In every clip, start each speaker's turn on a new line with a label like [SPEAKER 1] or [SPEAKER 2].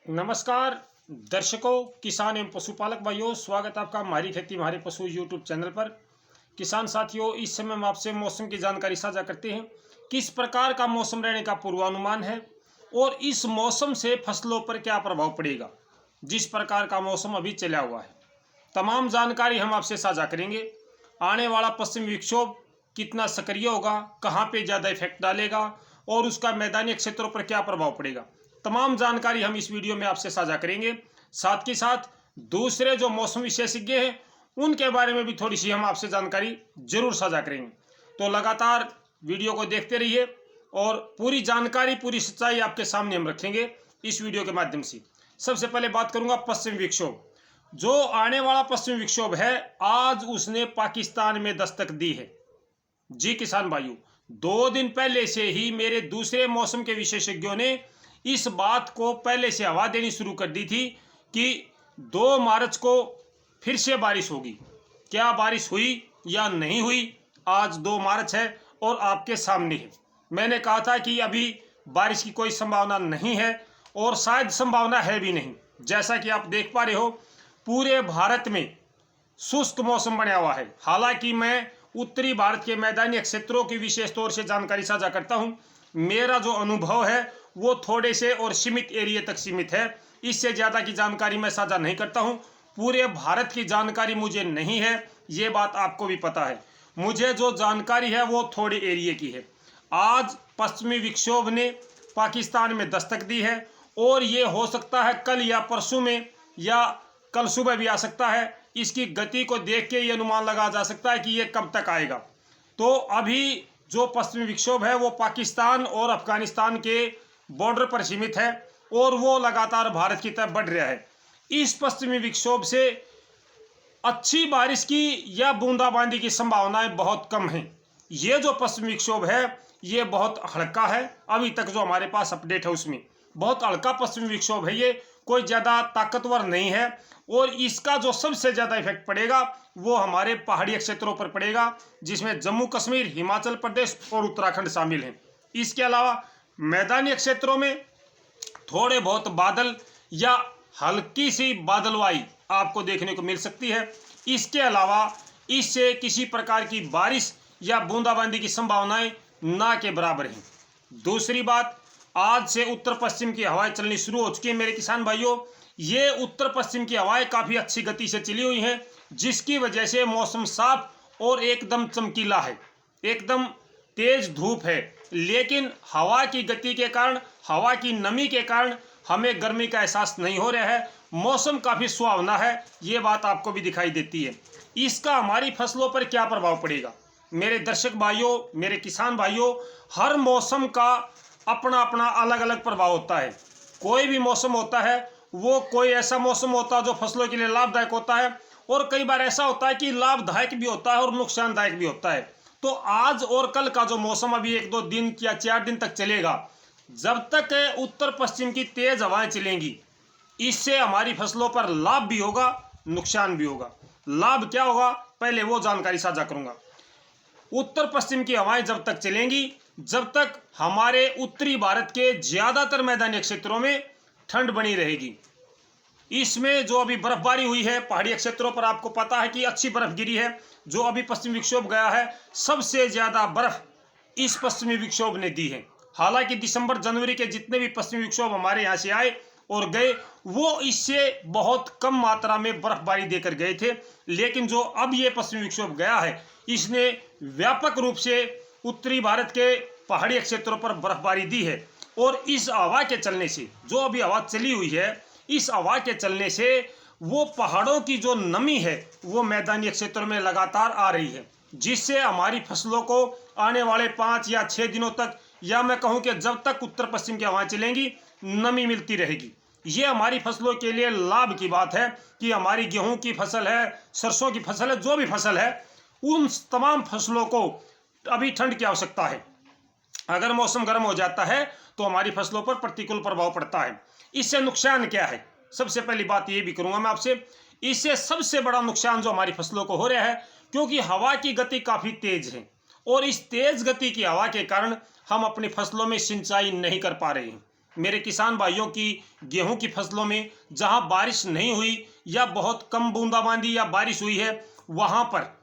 [SPEAKER 1] नमस्कार दर्शकों, किसान एवं पशुपालक भाइयों, स्वागत है आपका हमारी खेती हमारे पशु यूट्यूब चैनल पर। किसान साथियों, इस समय हम आपसे मौसम की जानकारी साझा करते हैं। किस प्रकार का मौसम रहने का पूर्वानुमान है और इस मौसम से फसलों पर क्या प्रभाव पड़ेगा। जिस प्रकार का मौसम अभी चला हुआ है, तमाम जानकारी हम आपसे साझा करेंगे। आने वाला पश्चिमी विक्षोभ कितना सक्रिय होगा, कहाँ पे ज़्यादा इफेक्ट डालेगा और उसका मैदानी क्षेत्रों पर क्या प्रभाव पड़ेगा, तमाम जानकारी हम इस वीडियो में आपसे साझा करेंगे। साथ ही साथ दूसरे जो मौसम विशेषज्ञ हैं उनके बारे में भी थोड़ी सी हम आपसे जानकारी जरूर साझा करेंगे। तो लगातार वीडियो को देखते रहिए और पूरी जानकारी, पूरी सच्चाई आपके सामने हम रखेंगे इस वीडियो के माध्यम से। सबसे पहले बात करूंगा पश्चिमी विक्षोभ। जो आने वाला पश्चिमी विक्षोभ है, आज उसने पाकिस्तान में दस्तक दी है। जी किसान भाइयों, 2 दिन पहले से ही मेरे दूसरे मौसम के विशेषज्ञों ने इस बात को पहले से हवा देनी शुरू कर दी थी कि 2 मार्च को फिर से बारिश होगी। क्या बारिश हुई या नहीं हुई, आज 2 मार्च है और आपके सामने है। मैंने कहा था कि अभी बारिश की कोई संभावना नहीं है और शायद संभावना है भी नहीं। जैसा कि आप देख पा रहे हो, पूरे भारत में शुष्क मौसम बना हुआ है। हालांकि मैं उत्तरी भारत के मैदानी क्षेत्रों की विशेष तौर से जानकारी साझा करता हूं। मेरा जो अनुभव है वो थोड़े से और सीमित एरिया तक सीमित है। इससे ज़्यादा की जानकारी मैं साझा नहीं करता हूं। पूरे भारत की जानकारी मुझे नहीं है, ये बात आपको भी पता है। मुझे जो जानकारी है वो थोड़े एरिया की है। आज पश्चिमी विक्षोभ ने पाकिस्तान में दस्तक दी है और ये हो सकता है कल या परसों में या कल सुबह भी आ सकता है। इसकी गति को देख के ये अनुमान लगाया जा सकता है कि ये कब तक आएगा। तो अभी जो पश्चिमी विक्षोभ है वो पाकिस्तान और अफगानिस्तान के बॉर्डर पर सीमित है और वो लगातार भारत की तरफ बढ़ रहा है। इस पश्चिमी विक्षोभ से अच्छी बारिश की या बूंदाबांदी की संभावनाएं बहुत कम हैं। ये जो पश्चिमी विक्षोभ है ये बहुत हल्का है। अभी तक जो हमारे पास अपडेट है उसमें बहुत हल्का पश्चिमी विक्षोभ है। ये कोई ज़्यादा ताकतवर नहीं है और इसका जो सबसे ज़्यादा इफेक्ट पड़ेगा वो हमारे पहाड़ी क्षेत्रों पर पड़ेगा, जिसमें जम्मू कश्मीर, हिमाचल प्रदेश और उत्तराखंड शामिल हैं। इसके अलावा मैदानी क्षेत्रों में थोड़े बहुत बादल या हल्की सी बादलवाई आपको देखने को मिल सकती है। इसके अलावा इससे किसी प्रकार की बारिश या बूंदाबांदी की संभावनाएं ना के बराबर हैं। दूसरी बात, आज से उत्तर पश्चिम की हवाएं चलनी शुरू हो चुकी हैं मेरे किसान भाइयों। ये उत्तर पश्चिम की हवाएं काफ़ी अच्छी गति से चली हुई हैं, जिसकी वजह से मौसम साफ और एकदम चमकीला है। एकदम तेज धूप है, लेकिन हवा की गति के कारण, हवा की नमी के कारण हमें गर्मी का एहसास नहीं हो रहा है। मौसम काफ़ी सुहावना है, ये बात आपको भी दिखाई देती है। इसका हमारी फसलों पर क्या प्रभाव पड़ेगा मेरे दर्शक भाइयों, मेरे किसान भाइयों। हर मौसम का अपना अपना अलग अलग प्रभाव होता है। कोई भी मौसम होता है वो कोई ऐसा मौसम होता है जो फसलों के लिए लाभदायक होता है और कई बार ऐसा होता है कि लाभदायक भी होता है और नुकसानदायक भी होता है। तो आज और कल का जो मौसम अभी 1-2 दिन या 4 दिन तक चलेगा, जब तक उत्तर पश्चिम की तेज हवाएं चलेंगी, इससे हमारी फसलों पर लाभ भी होगा, नुकसान भी होगा। लाभ क्या होगा पहले वो जानकारी साझा करूंगा। उत्तर पश्चिम की हवाएं जब तक चलेंगी, जब तक हमारे उत्तरी भारत के ज्यादातर मैदानी क्षेत्रों में ठंड बनी रहेगी। इसमें जो अभी बर्फबारी हुई है पहाड़ी क्षेत्रों पर, आपको पता है कि अच्छी बर्फ गिरी है। जो अभी पश्चिमी विक्षोभ गया है, सबसे ज्यादा बर्फ इस पश्चिमी विक्षोभ ने दी है। हालांकि दिसंबर जनवरी के जितने भी पश्चिमी विक्षोभ हमारे यहाँ से आए और गए, वो इससे बहुत कम मात्रा में बर्फबारी देकर गए थे। लेकिन जो अब ये पश्चिमी विक्षोभ गया है, इसने व्यापक रूप से उत्तरी भारत के पहाड़ी क्षेत्रों पर बर्फबारी दी है। और इस हवा के चलने से, जो अभी हवा चली हुई है, इस हवा के चलने से वो पहाड़ों की जो नमी है वो मैदानी क्षेत्रों में लगातार आ रही है, जिससे हमारी फसलों को आने वाले 5 या 6 दिनों तक, या मैं कहूँ कि जब तक उत्तर पश्चिम की हवाएं चलेंगी, नमी मिलती रहेगी। ये हमारी फसलों के लिए लाभ की बात है कि हमारी गेहूं की फसल है, सरसों की फसल है, जो भी फसल है, उन तमाम फसलों को अभी ठंड की आवश्यकता है। अगर मौसम गर्म हो जाता है तो हमारी फसलों पर प्रतिकूल प्रभाव पड़ता है। इससे नुकसान क्या है, सबसे पहली बात ये भी करूंगा मैं आपसे। इससे सबसे बड़ा नुकसान जो हमारी फसलों को हो रहा है, क्योंकि हवा की गति काफ़ी तेज है और इस तेज गति की हवा के कारण हम अपनी फसलों में सिंचाई नहीं कर पा रहे हैं। मेरे किसान भाइयों की गेहूं की फसलों में जहां बारिश नहीं हुई या बहुत कम बूंदाबांदी या बारिश हुई है, वहां पर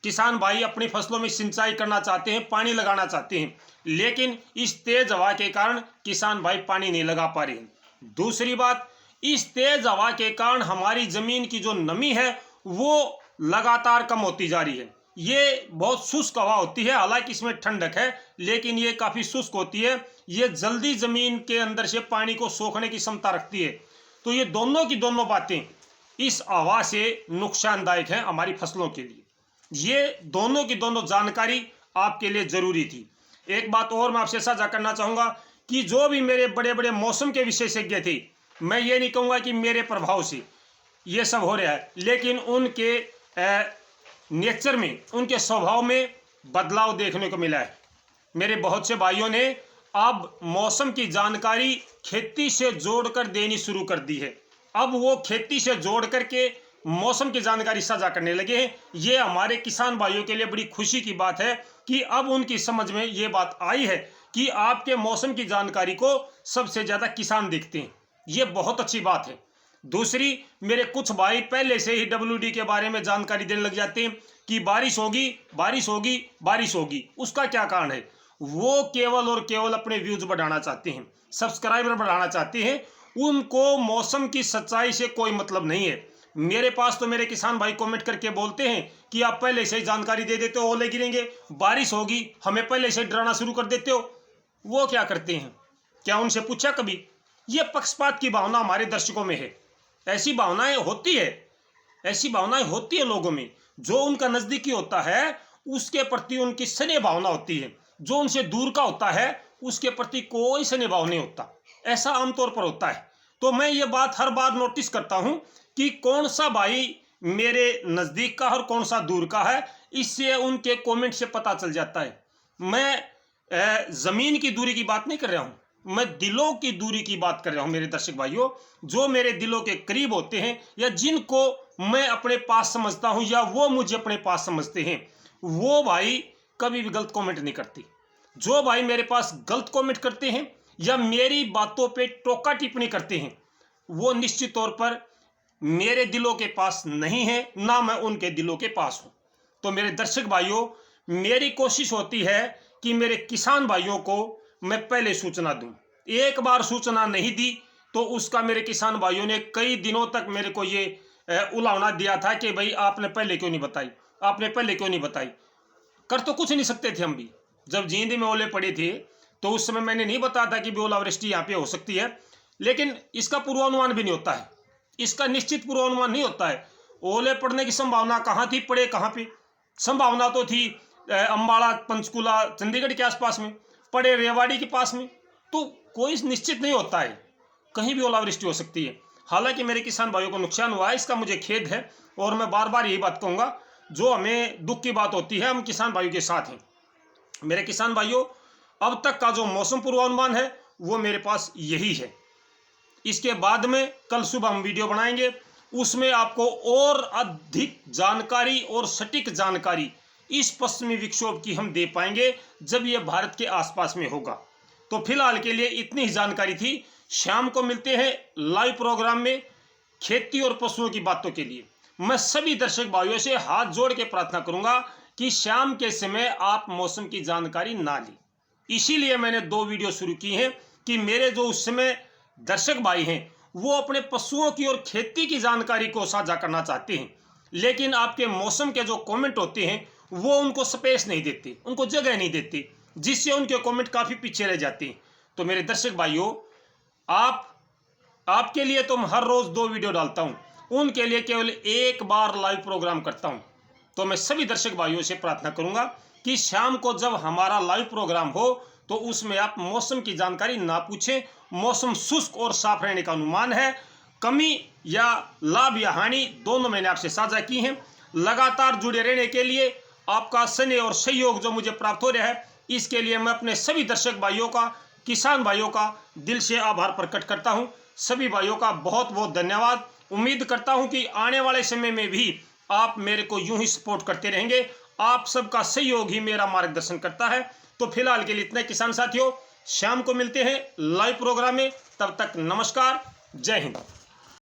[SPEAKER 1] किसान भाई अपनी फसलों में सिंचाई करना चाहते हैं, पानी लगाना चाहते हैं, लेकिन इस तेज हवा के कारण किसान भाई पानी नहीं लगा पा रहे हैं। दूसरी बात, इस तेज हवा के कारण हमारी जमीन की जो नमी है वो लगातार कम होती जा रही है। ये बहुत शुष्क हवा होती है, हालांकि इसमें ठंडक है, लेकिन ये काफी शुष्क होती है। ये जल्दी जमीन के अंदर से पानी को सोखने की क्षमता रखती है। तो ये दोनों की दोनों बातें इस हवा से नुकसानदायक हैं हमारी फसलों के लिए। ये दोनों की दोनों जानकारी आपके लिए जरूरी थी। एक बात और मैं आपसे साझा करना चाहूंगा कि जो भी मेरे बड़े बड़े मौसम के विशेषज्ञ थे, मैं ये नहीं कहूंगा कि मेरे प्रभाव से ये सब हो रहा है, लेकिन उनके नेचर में, उनके स्वभाव में बदलाव देखने को मिला है। मेरे बहुत से भाइयों ने अब मौसम की जानकारी खेती से जोड़कर देनी शुरू कर दी है। अब वो खेती से जोड़ करके मौसम की जानकारी साझा करने लगे हैं। ये हमारे किसान भाइयों के लिए बड़ी खुशी की बात है कि अब उनकी समझ में ये बात आई है कि आपके मौसम की जानकारी को सबसे ज्यादा किसान देखते हैं। ये बहुत अच्छी बात है। दूसरी, मेरे कुछ भाई पहले से ही WD के बारे में जानकारी देने लग जाते हैं कि बारिश होगी, बारिश होगी, बारिश होगी। उसका क्या कारण है? वो केवल और केवल अपने व्यूज बढ़ाना चाहते हैं, सब्सक्राइबर बढ़ाना चाहते हैं। उनको मौसम की सच्चाई से कोई मतलब नहीं है। मेरे पास तो मेरे किसान भाई कमेंट करके बोलते हैं कि आप पहले से ही जानकारी दे देते हो, ओले गिरेंगे, बारिश होगी, हमें पहले से डराना शुरू कर देते हो। वो क्या करते हैं? क्या उनसे पूछा कभी? ये पक्षपात की भावना हमारे दर्शकों में है। ऐसी भावनाएं होती है, ऐसी भावनाएं होती है लोगों में। जो उनका नजदीकी होता है उसके प्रति उनकी स्नेह भावना होती है, जो उनसे दूर का होता है उसके प्रति कोई स्नेह भाव नहीं होता। ऐसा आमतौर पर होता है। तो मैं ये बात हर बार नोटिस करता हूं कि कौन सा भाई मेरे नजदीक का और कौन सा दूर का है, इससे उनके कमेंट से पता चल जाता है। मैं जमीन की दूरी की बात नहीं कर रहा हूं, मैं दिलों की दूरी की बात कर रहा हूं मेरे दर्शक भाइयों। जो मेरे दिलों के करीब होते हैं या जिनको मैं अपने पास समझता हूं या वो मुझे अपने पास समझते हैं, वो भाई कभी भी गलत कमेंट नहीं करते। जो भाई मेरे पास गलत कमेंट करते हैं या मेरी बातों पे टोका टिप्पणी करते हैं, वो निश्चित तौर पर मेरे दिलों के पास नहीं है, ना मैं उनके दिलों के पास हूं। तो मेरे दर्शक भाइयों, मेरी कोशिश होती है कि मेरे किसान भाइयों को मैं पहले सूचना दूं। एक बार सूचना नहीं दी तो उसका मेरे किसान भाइयों ने कई दिनों तक मेरे को ये उलावना दिया था कि भाई आपने पहले क्यों नहीं बताई, आपने पहले क्यों नहीं बताई। कर तो कुछ नहीं सकते थे हम भी। जब जींद में ओले पड़े थे तो उस समय मैंने नहीं बताया था कि ओलावृष्टि यहाँ पे हो सकती है, लेकिन इसका पूर्वानुमान भी नहीं होता है, इसका निश्चित पूर्वानुमान नहीं होता है। ओले पड़ने की संभावना कहाँ थी, पड़े कहाँ पे? संभावना तो थी अंबाला, पंचकुला, चंडीगढ़ के आसपास में, पड़े रेवाड़ी के पास में। तो कोई निश्चित नहीं होता है, कहीं भी ओलावृष्टि हो सकती है। हालांकि मेरे किसान भाइयों को नुकसान हुआ है, इसका मुझे खेद है, और मैं बार बार यही बात कहूंगा। जो हमें दुख की बात होती है, हम किसान भाइयों के साथ हैं। मेरे किसान भाइयों, अब तक का जो मौसम पूर्वानुमान है वो मेरे पास यही है। इसके बाद में कल सुबह हम वीडियो बनाएंगे, उसमें आपको और अधिक जानकारी और सटीक जानकारी इस पश्चिमी विक्षोभ की हम दे पाएंगे जब ये भारत के आसपास में होगा। तो फिलहाल के लिए इतनी ही जानकारी थी। शाम को मिलते हैं लाइव प्रोग्राम में खेती और पशुओं की बातों के लिए। मैं सभी दर्शक भाइयों से हाथ जोड़ के प्रार्थना करूंगा कि शाम के समय आप मौसम की जानकारी ना लें। इसीलिए मैंने 2 वीडियो शुरू की हैं कि मेरे जो उस समय दर्शक भाई हैं वो अपने पशुओं की और खेती की जानकारी को साझा करना चाहते हैं, लेकिन आपके मौसम के जो कमेंट होते हैं वो उनको स्पेस नहीं देते, उनको जगह नहीं देते, जिससे उनके कमेंट काफी पीछे रह जाते हैं। तो मेरे दर्शक भाइयों, आपके लिए तो मैं हर रोज 2 वीडियो डालता हूं, उनके लिए केवल एक बार लाइव प्रोग्राम करता हूं। तो मैं सभी दर्शक भाइयों से प्रार्थना करूंगा कि शाम को जब हमारा लाइव प्रोग्राम हो तो उसमें आप मौसम की जानकारी ना पूछें। मौसम शुष्क और साफ रहने का अनुमान है। कमी या लाभ या हानि दोनों मैंने आपसे साझा की हैं। लगातार जुड़े रहने के लिए आपका स्नेह और सहयोग जो मुझे प्राप्त हो रहा है, इसके लिए मैं अपने सभी दर्शक भाइयों का, किसान भाइयों का दिल से आभार प्रकट करता हूं। सभी भाइयों का बहुत बहुत धन्यवाद। उम्मीद करता हूं कि आने वाले समय में भी आप मेरे को यूं ही सपोर्ट करते रहेंगे। आप सबका सहयोग ही मेरा मार्गदर्शन करता है। तो फिलहाल के लिए इतना किसान साथियों, शाम को मिलते हैं लाइव प्रोग्राम में। तब तक नमस्कार, जय हिंद।